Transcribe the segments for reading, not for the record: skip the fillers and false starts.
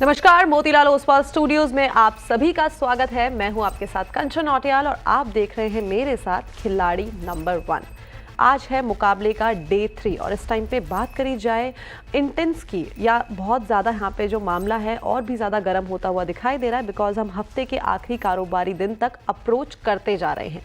नमस्कार, मोतीलाल ओसवाल स्टूडियोज में आप सभी का स्वागत है। मैं हूं आपके साथ कंचन नौटियाल और आप देख रहे हैं मेरे साथ खिलाड़ी नंबर 1। आज है मुकाबले का डे 3 और इस टाइम पे बात करी जाए इंटेंस की या बहुत ज़्यादा यहाँ पे जो मामला है और भी ज़्यादा गर्म होता हुआ दिखाई दे रहा है, बिकॉज हम हफ्ते के आखिरी कारोबारी दिन तक अप्रोच करते जा रहे हैं।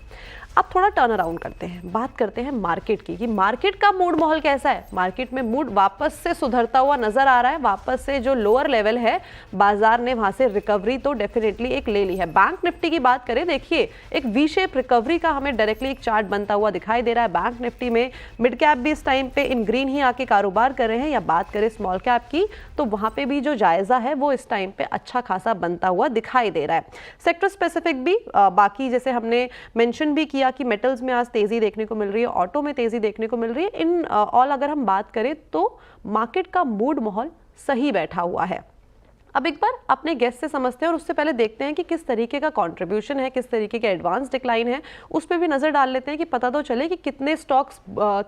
अब थोड़ा टर्न अराउंड करते हैं, बात करते हैं मार्केट की कि मार्केट का मूड माहौल कैसा है। मार्केट में मूड वापस से सुधरता हुआ नजर आ रहा है। वापस से जो लोअर लेवल है बाजार ने वहां से रिकवरी तो डेफिनेटली एक ले ली है। बैंक निफ्टी की बात करें, देखिए एक वी शेप रिकवरी का हमें डायरेक्टली एक चार्ट बनता हुआ दिखाई दे रहा है। बैंक निफ्टी में मिड कैप भी इस टाइम पे इन ग्रीन ही आके कारोबार कर रहे हैं, या बात करें स्मॉल कैप की तो वहां पे भी जो जायजा है वो इस टाइम पे अच्छा खासा बनता हुआ दिखाई दे रहा है। सेक्टर स्पेसिफिक भी बाकी जैसे हमने मेंशन भी किया कि मेटल्स में आज तेजी देखने को मिल रही है, ऑटो में तेजी देखने को मिल रही है। इन ऑल अगर हम बात करें तो मार्केट का मूड माहौल सही बैठा हुआ है। अब एक बार अपने गेस्ट से समझते हैं और उससे पहले देखते हैं कि किस तरीके का कंट्रीब्यूशन है, किस तरीके के एडवांस डिक्लाइन है, उस पर भी नजर डाल लेते हैं कि पता तो चले कि कितने स्टॉक्स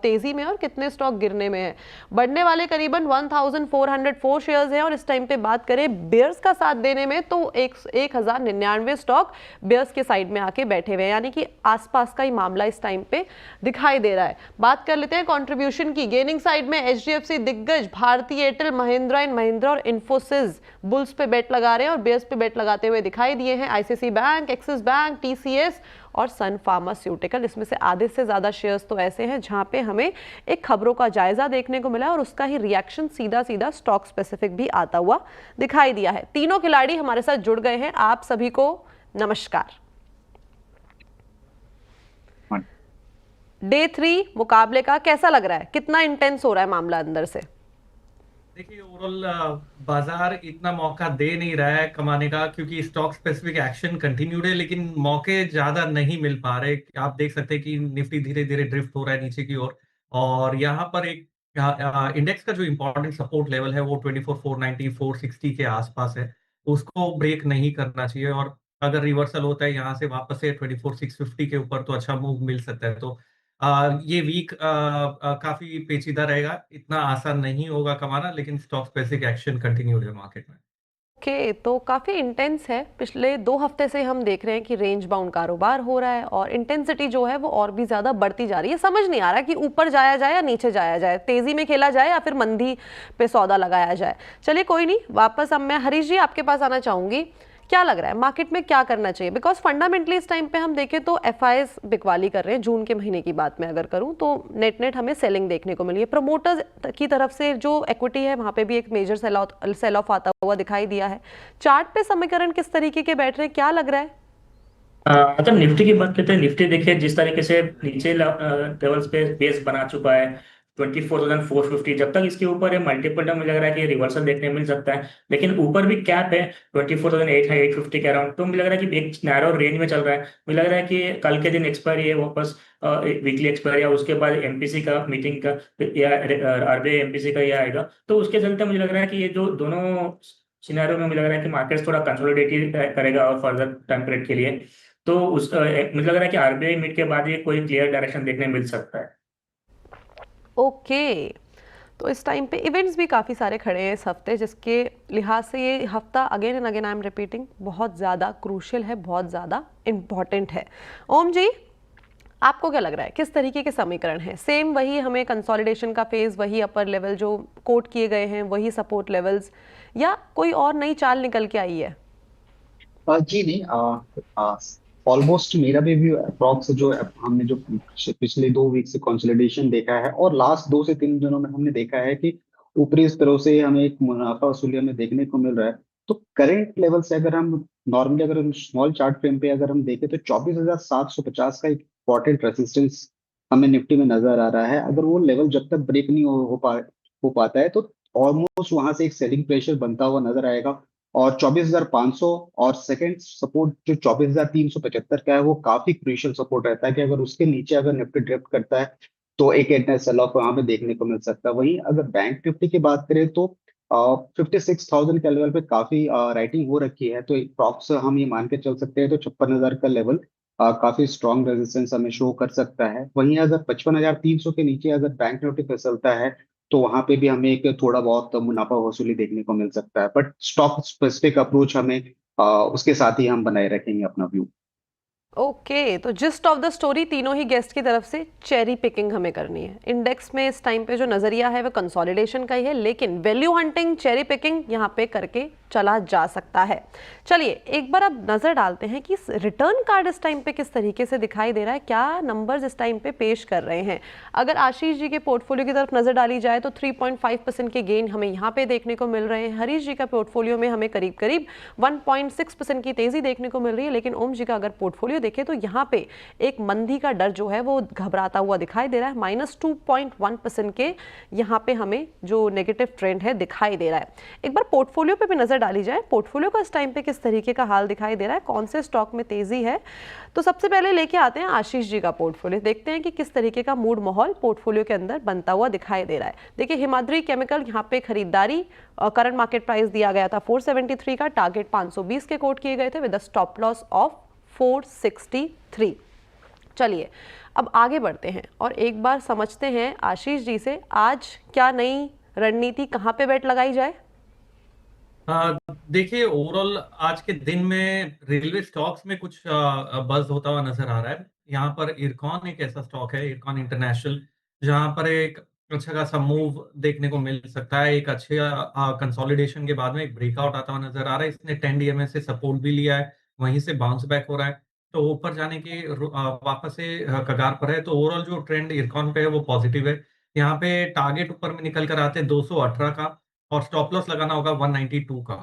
तेजी में और कितने स्टॉक गिरने में है। बढ़ने वाले करीबन 1404 शेयर्स हैं और इस टाइम पे बात करें बेयर्स का साथ देने में तो 1099 स्टॉक बेयर्स के साइड में आके बैठे हुए हैं, यानी कि आसपास का ही मामला इस टाइम पे दिखाई दे रहा है। बात कर लेते हैं कंट्रीब्यूशन की। गेनिंग साइड में एचडीएफसी, दिग्गज, भारतीय एयरटेल, महिंद्रा एंड महिंद्रा और इन्फोसिस बुल्स पे बेट लगा रहे हैं और बेयर्स पे बेट लगाते हुए दिखाई दिए हैं। ICICI bank, axis bank, TCS और सन फार्मास्यूटिकल। इसमें से आधे से ज्यादा शेयर्स तो ऐसे हैं जहां पे हमें एक खबरों का जायजा देखने को मिला है और उसका ही रिएक्शन सीधा सीधा स्टॉक स्पेसिफिक भी आता हुआ दिखाई दिया है। तीनों खिलाड़ी हमारे साथ जुड़ गए हैं। आप सभी को नमस्कार। डे 3 मुकाबले का कैसा लग रहा है? कितना इंटेंस हो रहा है मामला अंदर से? देखिए, ओवरऑल बाजार इतना मौका दे नहीं रहा है कमाने का, क्योंकि स्टॉक स्पेसिफिक एक्शन कंटिन्यूड है, लेकिन मौके ज्यादा नहीं मिल पा रहे। आप देख सकते हैं कि निफ्टी धीरे धीरे ड्रिफ्ट हो रहा है नीचे की ओर, और यहाँ पर एक इंडेक्स का जो इंपॉर्टेंट सपोर्ट लेवल है वो 24,490 460 के आसपास है। उसको ब्रेक नहीं करना चाहिए, और अगर रिवर्सल होता है यहाँ से वापस से 24,650 के ऊपर तो अच्छा मूव मिल सकता है। तो ये वीक काफ़ी पेचीदा रहेगा, इतना आसान नहीं होगा कमाना, लेकिन स्टॉक स्पेसिफिक एक्शन कंटिन्यूड है मार्केट में। ओके, तो काफ़ी इंटेंस है। पिछले 2 हफ्ते से हम देख रहे हैं कि रेंज बाउंड कारोबार हो रहा है और इंटेंसिटी जो है वो और भी ज़्यादा बढ़ती जा रही है। समझ नहीं आ रहा कि ऊपर जाया जाए या नीचे जाया जाए, तेज़ी में खेला जाए या फिर मंदी पे सौदा लगाया जाए। चलिए कोई नहीं, वापस अब मैं हरीश जी आपके पास आना चाहूँगी। क्या लग रहा है मार्केट में क्या करना चाहिए? बिकॉज फंडामेंटली इस टाइम पे हम देखें तो एफआईएस बिकवाली कर रहे हैं। जून के महीने की बात मैं अगर करूं तो नेट नेट हमें सेलिंग देखने को मिली है। प्रमोटर्स की तरफ से जो इक्विटी है वहां पे भी एक मेजर सेल ऑफ आता हुआ दिखाई दिया है। चार्ट पे समीकरण किस तरीके के बैठ रहे हैं, क्या लग रहा है? अगर निफ्टी की बात करते हैं, निफ्टी देखिए जिस तरीके से नीचे लेवल्स पे बेस बना चुका है 24,450, जब तक इसके ऊपर है मल्टीपल टर्म मुझे लग रहा है कि रिवर्सल देखने मिल सकता है। लेकिन ऊपर भी कैप है 24,850 के अराउंड, तो मुझे लग रहा है कि एक नैरो रेंज में चल रहा है। मुझे लग रहा है कि कल के दिन एक्सपायरी है वापस, वीकली एक्सपायरी, या उसके बाद एमपीसी का मीटिंग का या आरबीआई एमपीसी का ये आएगा, तो उसके चलते मुझे लग रहा है कि ये जो दोनों सिनेरियो में मुझे लग रहा है कि मार्केट थोड़ा कंसोलिडेट करेगा और फर्दर टाइम पीरियड के लिए। तो मुझे लग रहा है कि आरबीआई मीट के बाद ये कोई क्लियर डायरेक्शन देखने मिल सकता है। ओके, तो इस टाइम पे इवेंट्स भी काफ़ी सारे खड़े हैं इस हफ्ते, जिसके लिहाज से ये हफ्ता again and again I am repeating बहुत ज़्यादा क्रूशियल है, बहुत ज़्यादा इम्पॉर्टेंट है। ओम जी, आपको क्या लग रहा है किस तरीके के समीकरण हैं? सेम वही हमें कंसोलिडेशन का फेज, वही अपर लेवल जो कोट किए गए हैं, वही सपोर्ट लेवल्स, या कोई और नई चाल निकल के आई है? जी नहीं, ऑलमोस्ट मेरा भी अप्रॉक्स जो हमने जो पिछले 2 वीक से कंसोलिडेशन देखा है और लास्ट 2 से 3 दिनों में हमने देखा है कि ऊपरी स्तरों से हमें एक मुनाफा वसूली हमें देखने को मिल रहा है। तो करंट लेवल से अगर हम नॉर्मली अगर हम स्मॉल चार्ट फ्रेम पे अगर हम देखें तो 24,750 का एक इम्पोर्टेंट रेसिस्टेंस हमें निफ्टी में नजर आ रहा है। अगर वो लेवल जब तक ब्रेक नहीं हो पाता है तो ऑलमोस्ट वहां से एक सेलिंग प्रेशर बनता हुआ नजर आएगा। और 24,500 और सेकंड सपोर्ट जो 24,375 का है वो काफी क्रूशियल सपोर्ट रहता है कि अगर उसके नीचे अगर निफ्टी ड्रिफ्ट करता है तो एक एंटायर सेल ऑफ वहां पे देखने को मिल सकता है। वहीं अगर बैंक निफ्टी की बात करें तो 56,000 के लेवल पे काफी राइटिंग हो रखी है, तो प्रॉक्स हम ये मान के चल सकते हैं तो 56,000 का लेवल काफी स्ट्रॉन्ग रेजिस्टेंस हमें शो कर सकता है। वहीं अगर 55,300 के नीचे अगर बैंक निफ्टी फिसलता है तो वहां पे भी हमें एक थोड़ा बहुत मुनाफा वसूली देखने को मिल सकता है, बट स्टॉक स्पेसिफिक अप्रोच हमें उसके साथ ही हम बनाए रखेंगे अपना व्यू। ओके, तो जिस्ट ऑफ द स्टोरी तीनों ही गेस्ट की तरफ से चेरी पिकिंग हमें करनी है। इंडेक्स में इस टाइम पे जो नजरिया है वो कंसोलिडेशन का ही है, लेकिन वैल्यू हंटिंग चेरी पिकिंग यहाँ पे करके चला जा सकता है। चलिए एक बार अब नजर डालते हैं कि रिटर्न कार्ड इस टाइम पे किस तरीके से दिखाई दे रहा है, क्या नंबर्स इस टाइम पे पेश कर रहे हैं। अगर आशीष जी के पोर्टफोलियो की तरफ नजर डाली जाए तो 3.5% के गेन हमें यहाँ पे देखने को मिल रहे हैं। हरीश जी का पोर्टफोलियो में हमें करीब करीब 1.6% की तेजी देखने को मिल रही है, लेकिन ओम जी का अगर पोर्टफोलियो देखें तो यहाँ पे एक मंदी का डर जो है वो घबराता हुआ दिखाई दे रहा है। -2.1% के यहाँ पे हमें जो नेगेटिव ट्रेंड है दिखाई दे रहा है। एक बार पोर्टफोलियो पे भी नजर डाली जाए, पोर्टफोलियो का इस टाइम पे किस तरीके का हाल दिखाई दे रहा है, कौन से स्टॉक में तेजी है। तो सबसे पहले लेके आते हैं आशीष जी का पोर्टफोलियो, देखते हैं कि किस तरीके का मूड माहौल पोर्टफोलियो के अंदर बनता हुआ दिखाई दे रहा है। देखिए हिमाद्री केमिकल यहाँ पे खरीदारी, करंट मार्केट प्राइस दिया गया था 473 का, टारगेट 520 के कोट किए गए थे with a stop loss of 463। चलिए अब आगे बढ़ते हैं और एक बार समझते हैं आशीष जी से आज क्या नई रणनीति, कहां पे बेट लगाई जाए। देखिए ओवरऑल आज के दिन में रेलवे स्टॉक्स में कुछ बज़ होता हुआ नजर आ रहा है। यहाँ पर इरकॉन एक ऐसा स्टॉक है, इरकॉन इंटरनेशनल, जहाँ पर एक अच्छा खासा मूव देखने को मिल सकता है। एक अच्छे कंसोलिडेशन के बाद में एक ब्रेकआउट आता हुआ नजर आ रहा है। इसने 10 डीएमए से सपोर्ट भी लिया है, वहीं से बाउंस बैक हो रहा है, तो ऊपर जाने के वापस से कगार पर है। तो ओवरऑल जो ट्रेंड इरकॉन पे है वो पॉजिटिव है। यहाँ पे टारगेट ऊपर में निकल कर आते हैं 218 का, और स्टॉप लॉस लगाना होगा 192 का।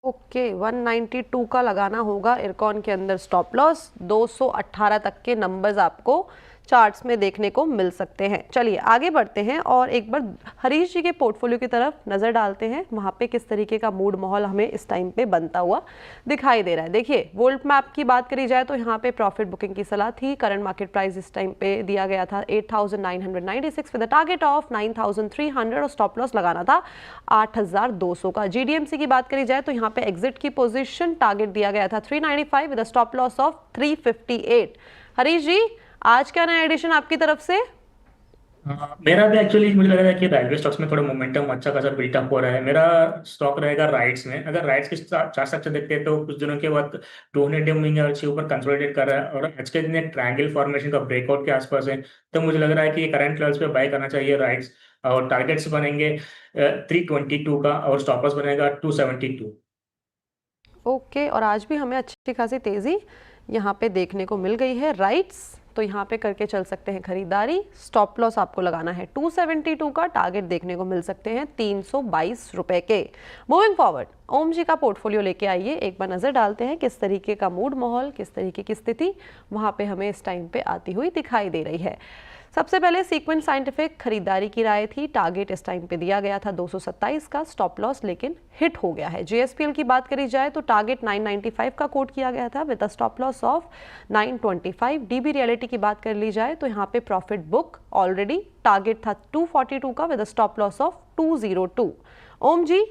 ओके 192 का लगाना होगा इरकॉन के अंदर स्टॉप लॉस। 218 तक के नंबर्स आपको चार्ट्स में देखने को मिल सकते हैं। चलिए आगे बढ़ते हैं और एक बार हरीश जी के पोर्टफोलियो की तरफ नजर डालते हैं, वहां पे किस तरीके का मूड माहौल हमें इस टाइम पे बनता हुआ दिखाई दे रहा है। देखिए वोल्ट मैप की बात करी जाए तो यहाँ पे प्रॉफिट बुकिंग की सलाह थी। करंट मार्केट प्राइस इस टाइम पे दिया गया था 8,996 विद टारगेट ऑफ 9,300 और स्टॉप लॉस लगाना था 8,200 का। जीडीएमसी की बात करी जाए तो यहाँ पे एग्जिट की पोजीशन टारगेट दिया गया था 395 with stop loss of 358। Harish ji आज क्या नया एडिशन आपकी तरफ से? मेरा भी एक्चुअली मुझे लग रहा है कि रेलवे स्टॉक्स में थोड़ा मोमेंटम अच्छा खासा बिल्टअप हो रहा है। मेरा स्टॉक रहेगा राइट्स में। अगर राइट्स के चार्ट स्ट्रक्चर देखते हैं तो कुछ दिनों के बाद 200 मूविंग एवरेज के ऊपर कंसोलिडेट कर रहा है और आज के दिन एक ट्रायंगल फॉर्मेशन का ब्रेकआउट के आसपास है। तो मुझे लग रहा है कि ये करंट लेवल्स पे बाय करना चाहिए राइट्स, और टारगेट्स बनेंगे 322 का और स्टॉप लॉस बनेगा 272। ओके और आज भी हमें अच्छी खासी तेजी यहाँ पे देखने को मिल गई है राइट्स, तो यहाँ पे करके चल सकते हैं खरीदारी। स्टॉप लॉस आपको लगाना है 272 का, टारगेट देखने को मिल सकते हैं 322 रुपए के। मूविंग फॉरवर्ड ओम जी का पोर्टफोलियो लेके आइए, एक बार नजर डालते हैं किस तरीके का मूड माहौल, किस तरीके की स्थिति वहाँ पे हमें इस टाइम पे आती हुई दिखाई दे रही है। सबसे पहले सीक्वेंस साइंटिफिक खरीदारी की राय थी, टारगेट इस टाइम पे दिया गया था 227 का, स्टॉप लॉस लेकिन हिट हो गया है। जेएसपीएल की बात करी जाए तो टारगेट 995 का कोट किया गया था with a stop loss of 925। DB reality की बात कर ली जाए तो यहाँ पे प्रॉफिट बुक ऑलरेडी टारगेट था 242 का with a stop loss of 202। ओम जी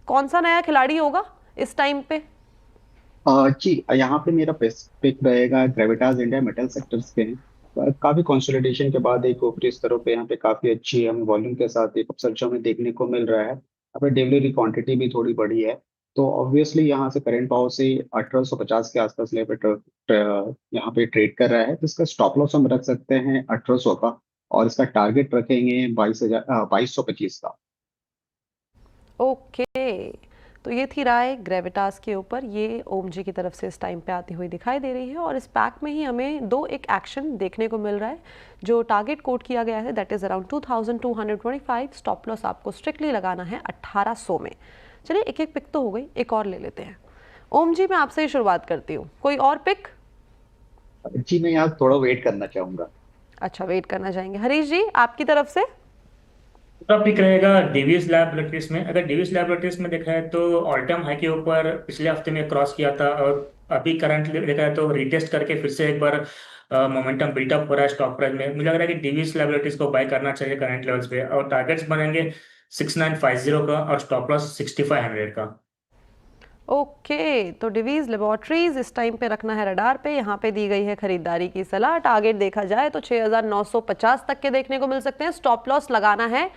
कौन सा नया खिलाड़ी होगा इस टाइम पे? जी यहाँ पे मेरा बेस्ट पिक रहेगा ग्रेविटास इंडिया, मेटल सेक्टर्स के हैं। काफी कंसोलिडेशन के बाद एक ऊपरी स्तरों पे यहाँ पे काफी अच्छी हमें वॉल्यूम के साथ एक अपसर्च हमें देखने को मिल रहा है। यहाँ पे डेली क्वांटिटी भी थोड़ी बढ़ी है, तो ऑब्वियसली यहाँ से करंट भाव से 1850 के आसपास लेवल यहाँ पे ट्रेड कर रहा है। तो इसका स्टॉप लॉस हम रख सकते हैं 1800 का, और इसका टारगेट रखेंगे 2225 का। ओके तो ये थी राय ग्रेविटास के ऊपर, ये ओम जी की तरफ से इस टाइम पे आती हुई दिखाई दे रही है। और इस पैक में ही हमें एक एक्शन देखने को मिल रहा है। जो टारगेट कोट किया गया है that is around 2225, stop loss आपको स्ट्रिक्टली लगाना है 1800 में। चलिए एक एक पिक तो हो गई, एक और ले लेते हैं। ओम जी मैं आपसे ही शुरुआत करती हूँ, कोई और पिक? जी मैं यहाँ थोड़ा वेट करना चाहूंगा। अच्छा वेट करना चाहेंगे। हरीश जी आपकी तरफ से? पिक रहेगा डीवीएस लैबोरेटरीज में। अगर डीवीएस लैबोरेटरीज में देखा है तो ऑल टाइम हाई के ऊपर पिछले हफ्ते में क्रॉस किया था, और अभी करंट देखा है तो रिटेस्ट करके फिर से एक बार मोमेंटम बिल्टअप हो रहा है स्टॉक प्राइस में। मुझे लग रहा है कि डीवीएस लैबोरेटरीज को बाय करना चाहिए करंट लेवल्स पे, और टारगेट्स बनेंगे 6950 का और स्टॉप लॉस 6500 का। ओके, तो डिवीज लेबोरेटरीज इस टाइम पे रखना है रडार पे। यहाँ पे दी गई है खरीदारी की सलाह। टारगेट देखा जाए तो 6,950 तक के देखने को मिल सकते हैं। स्टॉप लॉस लगाना है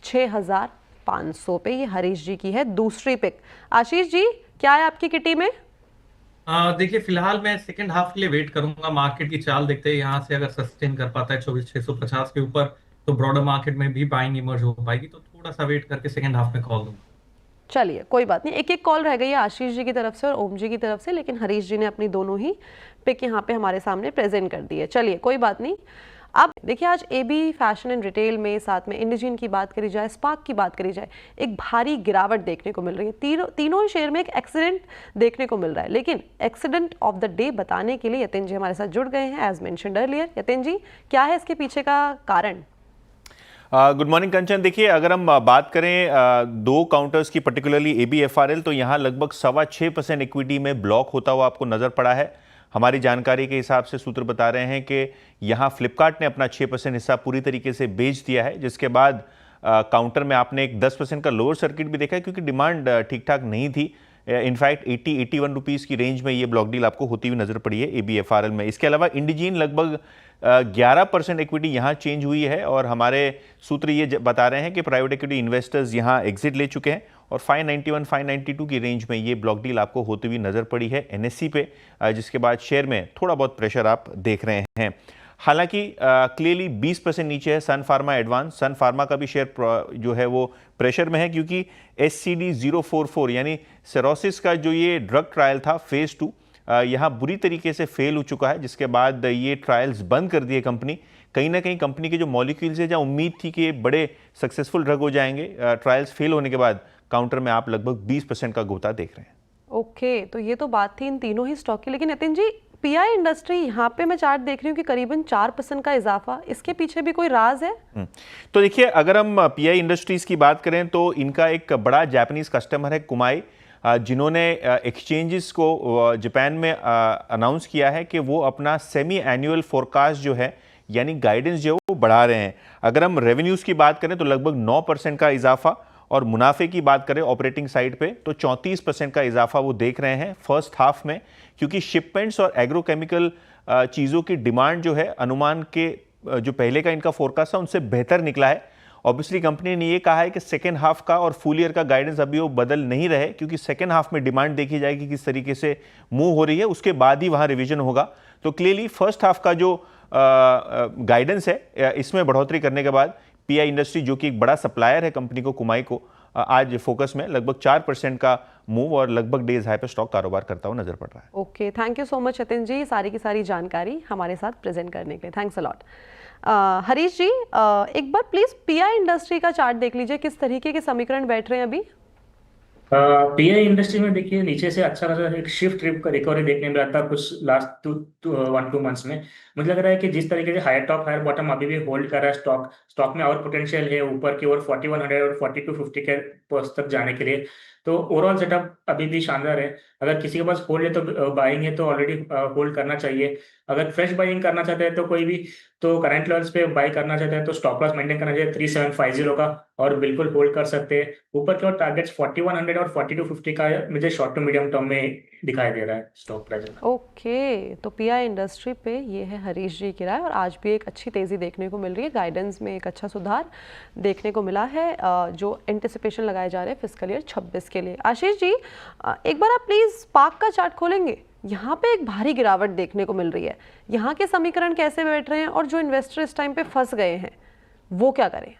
6,500 पे। ये हरीश जी की है दूसरी पिक। आशीष जी, क्या है आपकी किटी में? देखिए फिलहाल मैं सेकंड हाफ के लिए वेट करूंगा। मार्केट की चाल देखते हैं, यहाँ से अगर सस्टेन कर पाता है 24,650 के ऊपर तो ब्रॉडर मार्केट में भी बाइंग इमर्ज हो पाएगी, तो थोड़ा सा वेट करके सेकंड हाफ में कॉल दूंगा। चलिए, कोई बात नहीं। एक एक कॉल रह गई है आशीष जी की तरफ से और ओम जी की तरफ से, लेकिन हरीश जी ने अपनी दोनों ही पिक यहाँ पे हमारे सामने प्रेजेंट कर दी है। चलिए, कोई बात नहीं। अब देखिए, आज एबी फैशन एंड रिटेल में, साथ में इंडिजीन की बात करी जाए, स्पार्क की बात करी जाए, एक भारी गिरावट देखने को मिल रही है। तीनों शेयर में एक एक्सीडेंट देखने को मिल रहा है। लेकिन एक्सीडेंट ऑफ द डे बताने के लिए यतिन जी हमारे साथ जुड़ गए हैं, एज मेंशन्ड अर्लियर। यतिन जी, क्या है इसके पीछे का कारण? गुड मॉर्निंग कंचन। देखिए, अगर हम बात करें दो काउंटर्स की, पर्टिकुलरली ABFRL, तो यहाँ लगभग 6.25% इक्विटी में ब्लॉक होता हुआ आपको नजर पड़ा है। हमारी जानकारी के हिसाब से सूत्र बता रहे हैं कि यहाँ फ्लिपकार्ट ने अपना 6% हिस्सा पूरी तरीके से बेच दिया है, जिसके बाद काउंटर में आपने एक 10% का लोअर सर्किट भी देखा है, क्योंकि डिमांड ठीक ठाक नहीं थी। इनफैक्ट 80-81 रुपीज़ की रेंज में ये ब्लॉक डील आपको होती हुई नजर पड़ी है ABFRL में। इसके अलावा इंडिजीन लगभग 11% इक्विटी यहाँ चेंज हुई है, और हमारे सूत्र ये बता रहे हैं कि प्राइवेट इक्विटी इन्वेस्टर्स यहाँ एग्जिट ले चुके हैं, और 591-592 की रेंज में ये ब्लॉक डील आपको होती हुई नजर पड़ी है NSE पे, जिसके बाद शेयर में थोड़ा बहुत प्रेशर आप देख रहे हैं। हालांकि क्लियरली 20% नीचे है सन फार्मा एडवांस। सन फार्मा का भी शेयर जो है वो प्रेशर में है, क्योंकि SCD-044 यानी सिरोसिस का जो ये ड्रग ट्रायल था फेज 2, यहाँ बुरी तरीके से फेल हो चुका है, जिसके बाद ये ट्रायल्स बंद कर दिए कंपनी। कहीं ना कहीं कंपनी के जो मॉलिक्यूल्स है, जहाँ उम्मीद थी कि बड़े सक्सेसफुल ड्रग हो जाएंगे, ट्रायल्स फेल होने के बाद काउंटर में आप लगभग 20% का गोता देख रहे हैं। ओके, तो ये तो बात थी इन तीनों ही स्टॉक की। लेकिन नितिन जी, PI इंडस्ट्री, यहाँ पे मैं चार्ट देख रही हूँ कि करीबन 4% का इजाफा, इसके पीछे भी कोई राज है? तो देखिए, अगर हम PI इंडस्ट्रीज की बात करें तो इनका एक बड़ा जापानीज कस्टमर है कुमाई, जिन्होंने एक्सचेंजेस को जापान में अनाउंस किया है कि वो अपना सेमी एनुअल फोरकास्ट जो है, यानी गाइडेंस जो है वो बढ़ा रहे हैं। अगर हम रेवेन्यूज़ की बात करें तो लगभग 9% का इजाफा, और मुनाफे की बात करें ऑपरेटिंग साइड पे तो 34% का इजाफा वो देख रहे हैं फर्स्ट हाफ में, क्योंकि शिपमेंट्स और एग्रोकेमिकल चीज़ों की डिमांड जो है अनुमान के जो पहले का इनका फोरकास्ट था उनसे बेहतर निकला है। ऑब्वियसली कंपनी ने ये कहा है कि सेकेंड हाफ का और फुल ईयर का गाइडेंस अभी वो बदल नहीं रहे, क्योंकि सेकेंड हाफ में डिमांड देखी जाएगी किस तरीके से मूव हो रही है, उसके बाद ही वहाँ रिवीजन होगा। तो क्लियरली फर्स्ट हाफ का जो गाइडेंस है इसमें बढ़ोतरी करने के बाद PI इंडस्ट्री, जो कि एक बड़ा सप्लायर है कंपनी को, कुमाई को, आज फोकस में लगभग 4% का मूव और लगभग डेज हाई पे स्टॉक कारोबार करता हुआ नजर पड़ रहा है। Okay, thank you so much Yatin ji, सारी की सारी जानकारी हमारे साथ प्रेजेंट करने के लिए। Thanks a lot. Harish ji, एक बार प्लीज PI इंडस्ट्री का चार्ट देख लीजिए, किस तरीके के समीकरण बैठ रहे हैं अभी? PI इंडस्ट्री में देखिए नीचे से अच्छा खासा एक शिफ्ट रिकवरी देखने मिला था कुछ लास्ट 1-2 मंथ्स में। मुझे लग रहा है कि जिस तरीके से हायर टॉप हायर बॉटम अभी भी होल्ड कर रहा है स्टॉक में और पोटेंशियल है ऊपर की ओर 4100 और 4250 के पास तक जाने के लिए। तो ओवरऑल सेटअप अभी भी शानदार है। अगर किसी के पास होल्ड है तो बाइंग है तो ऑलरेडी होल्ड करना चाहिए। अगर फ्रेश बाइंग करना चाहते हैं तो कोई भी तो करंट लेवल्स पे बाई करना चाहते हैं तो स्टॉप लॉस मेंटेन करना चाहिए 3750 का, और बिल्कुल होल्ड कर सकते हैं। ऊपर की ओर टारगेट्स 4100 और 4250 का मुझे शॉर्ट टू मीडियम टर्म में दिखाई दे रहा है स्टॉक प्राइस। ओके, तो PI इंडस्ट्री पे ये है हरीश जी की राय, और आज भी एक अच्छी तेजी देखने को मिल रही है। गाइडेंस में एक अच्छा सुधार देखने को मिला है, जो एंटिसिपेशन लगाए जा रहे हैं फिस्कल ईयर 26 के लिए। आशीष जी, एक बार आप प्लीज स्पार्क का चार्ट खोलेंगे? यहाँ पे एक भारी गिरावट देखने को मिल रही है। यहाँ के समीकरण कैसे बैठ रहे हैं, और जो इन्वेस्टर इस टाइम पे फंस गए हैं वो क्या करें?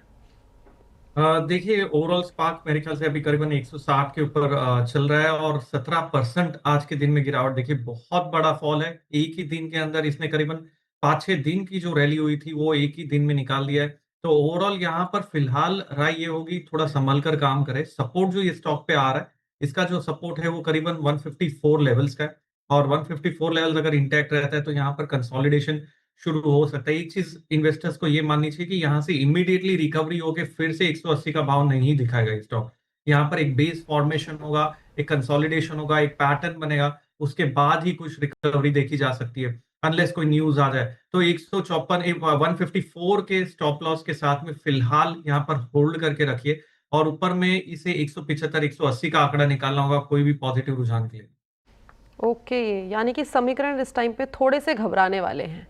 देखिए ओवरऑल स्पार्क मेरे ख्याल से अभी करीबन 160 के ऊपर चल रहा है, और 17% आज के दिन में गिरावट। देखिए बहुत बड़ा फॉल है, एक ही दिन के अंदर इसने करीबन 5-6 दिन की जो रैली हुई थी वो एक ही दिन में निकाल दिया है। तो ओवरऑल यहाँ पर फिलहाल राय ये होगी थोड़ा संभल कर काम करे। सपोर्ट जो ये स्टॉक पे आ रहा है, इसका जो सपोर्ट है वो करीबन 154 लेवल्स का है, और 154 लेवल्स अगर इंटैक्ट रहता है तो यहाँ पर कंसोलिडेशन शुरू हो सकता है। एक चीज इन्वेस्टर्स को ये माननी चाहिए कि यहाँ से इमीडिएटली रिकवरी होकर फिर से 180 का भाव नहीं दिखाएगा स्टॉक। यहाँ पर एक बेस फॉर्मेशन होगा, एक कंसोलिडेशन होगा, एक पैटर्न बनेगा, उसके बाद ही कुछ रिकवरी देखी जा सकती है, अनलेस कोई न्यूज आ जाए। तो 154 154 के स्टॉप लॉस के साथ में फिलहाल यहाँ पर होल्ड करके रखिए। और ऊपर में इसे 175 180 का आंकड़ा निकालना होगा कोई भी पॉजिटिव रुझान के लिए। ओके, यानी कि समीकरण इस टाइम पे थोड़े से घबराने वाले हैं।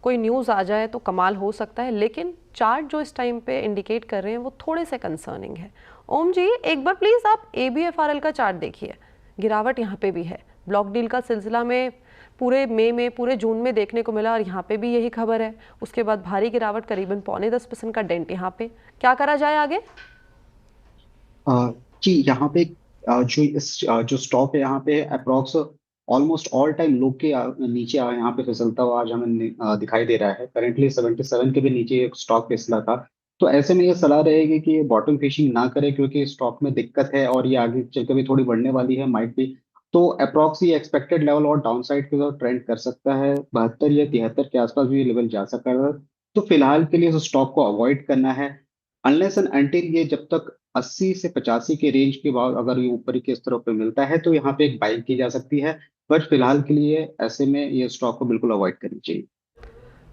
कोई न्यूज़ आ जाए तो कमाल हो सकता है, लेकिन चार्ट जो इस टाइम पे इंडिकेट कर रहे हैं वो थोड़े से कंसर्निंग है। ओम जी, एक बार प्लीज़ आप ABFRL का चार्ट देखिए। गिरावट यहाँ पे भी है। ब्लॉक डील का सिलसिला में पूरे मई में, पूरे जून में देखने को मिला और यहाँ पे भी यही खबर है। उसके बाद भारी गिरावट, करीबन 0.25% का डेंट यहाँ पे। क्या करा जाए आगे? जी यहाँ पे जो स्टॉक है यहाँ पे अप्रोक्स ऑलमोस्ट ऑल टाइम लो के नीचे यहाँ पे फिसलता हुआ आज हमें दिखाई दे रहा है। करेंटली 77 के भी नीचे एक स्टॉक फिसला था। तो ऐसे में ये सलाह रहेगी कि ये बॉटम फिशिंग ना करे, क्योंकि स्टॉक में दिक्कत है और ये आगे चलकर भी थोड़ी बढ़ने वाली है, माइट भी। तो अप्रोक्स ये एक्सपेक्टेड लेवल और डाउनसाइड की तरफ ट्रेंड कर सकता है। 72 या 73 के आसपास भी ये लेवल जा सकता है। तो फिलहाल के लिए स्टॉक को अवॉइड करना है, अनलेस एंड अनटिल ये जब तक 80 से 85 के रेंज के बाद अगर ये ऊपर के स्तरों पे मिलता है तो यहाँ पे एक बाइंग की जा सकती है। पर फिलहाल के लिए ऐसे में ये स्टॉक को बिल्कुल अवॉइड करनी चाहिए।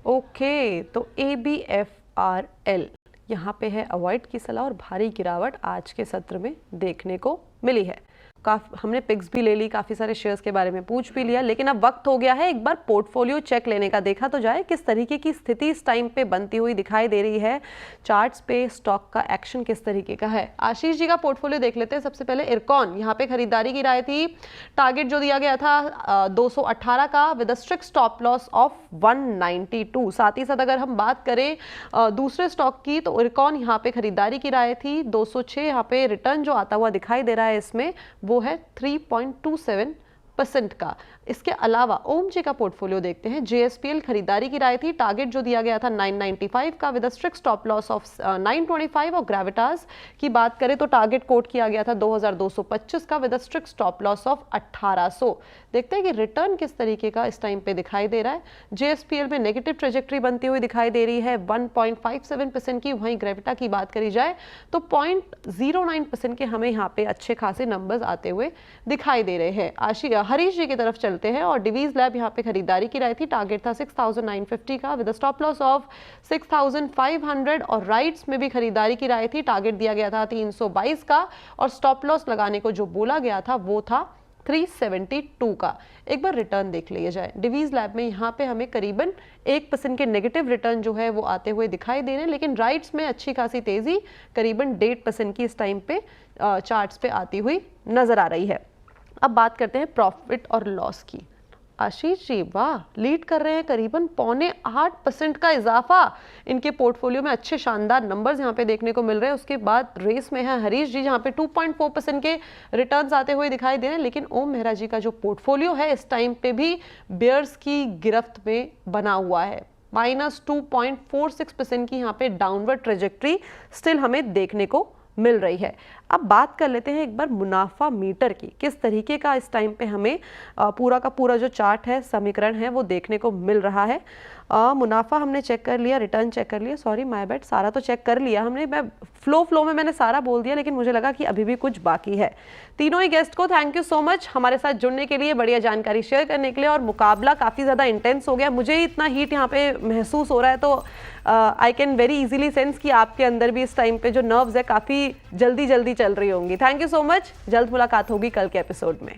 ओके, तो ABFRL यहाँ पे है अवॉइड की सलाह और भारी गिरावट आज के सत्र में देखने को मिली है। हमने पिक्स भी ले ली, काफ़ी सारे शेयर्स के बारे में पूछ भी लिया, लेकिन अब वक्त हो गया है एक बार पोर्टफोलियो चेक लेने का। देखा तो जाए किस तरीके की स्थिति इस टाइम पे बनती हुई दिखाई दे रही है। चार्ट्स पे स्टॉक का एक्शन किस तरीके का है। आशीष जी का पोर्टफोलियो देख लेते हैं। सबसे पहले इरकॉन, यहाँ पे खरीदारी की राय थी। टारगेट जो दिया गया था 218 का with strict stop loss of 192। साथ ही साथ अगर हम बात करें दूसरे स्टॉक की, तो इरकॉन यहाँ पे खरीदारी की राय थी 206। यहाँ पे रिटर्न जो आता हुआ दिखाई दे रहा है इसमें वो है 3.27% का। इसके अलावा ओम जी का पोर्टफोलियो देखते हैं। JSPL खरीदारी की राय थी, टारगेट जो दिया गया था 995 का with strict stop loss of 925। और ग्रेविटास की बात करें तो टारगेट कोट किया गया था 2225 का with strict stop loss of 1800। देखते हैं कि रिटर्न किस तरीके का इस टाइम पे दिखाई दे रहा है। JSPL में नेगेटिव ट्रेजेक्ट्री बनती हुई दिखाई दे रही है 1.57% की। वहीं ग्रेविटा की बात करी जाए तो 0.09% के हमें यहाँ पे अच्छे खासे नंबर्स आते हुए दिखाई दे रहे हैं। हरीश जी की तरफ चलते हैं और डिवीज लैब यहाँ पे खरीदारी की राय थी, टारगेट था 6950 का विद स्टॉप लॉस ऑफ 6500। और राइट्स में भी खरीदारी की राय थी, टारगेट दिया गया था 322 का और स्टॉप लॉस लगाने को जो बोला गया था वो था 372 का। एक बार रिटर्न देख लिया जाए। डिवीज लैब में यहाँ पे हमें करीबन 1% के नेगेटिव रिटर्न जो है वो आते हुए दिखाई दे रहे हैं, लेकिन राइट्स में अच्छी खासी तेजी करीबन 1.5% की इस टाइम पे चार्ट्स पे आती हुई नजर आ रही है। अब बात करते हैं प्रॉफिट और लॉस की। आशीष जी वाह, लीड कर रहे हैं, करीबन 0.8% का इजाफा इनके पोर्टफोलियो में। अच्छे शानदार नंबर्स यहाँ पे देखने को मिल रहे हैं। उसके बाद रेस में है हरीश जी, जहाँ पे 2.4% के रिटर्न्स आते हुए दिखाई दे रहे हैं। लेकिन ओम मेहरा जी का जो पोर्टफोलियो है इस टाइम पे भी बेयर्स की गिरफ्त में बना हुआ है। -2.46% की यहाँ पे डाउनवर्ड ट्रेजेक्ट्री स्टिल हमें देखने को मिल रही है। अब बात कर लेते हैं एक बार मुनाफा मीटर की। किस तरीके का इस टाइम पे हमें पूरा का पूरा जो चार्ट है, समीकरण है, वो देखने को मिल रहा है। मुनाफा हमने चेक कर लिया, रिटर्न चेक कर लिया, सॉरी माय बैड, सारा तो चेक कर लिया हमने। मैं फ्लो में मैंने सारा बोल दिया, लेकिन मुझे लगा कि अभी भी कुछ बाकी है। तीनों ही गेस्ट को थैंक यू सो मच हमारे साथ जुड़ने के लिए, बढ़िया जानकारी शेयर करने के लिए। और मुकाबला काफ़ी ज़्यादा इंटेंस हो गया, मुझे इतना हीट यहाँ पे महसूस हो रहा है, तो I can very easily sense कि आपके अंदर भी इस टाइम पे जो नर्व्स है काफ़ी जल्दी चल रही होंगी। Thank you so much. जल्द मुलाकात होगी कल के एपिसोड में।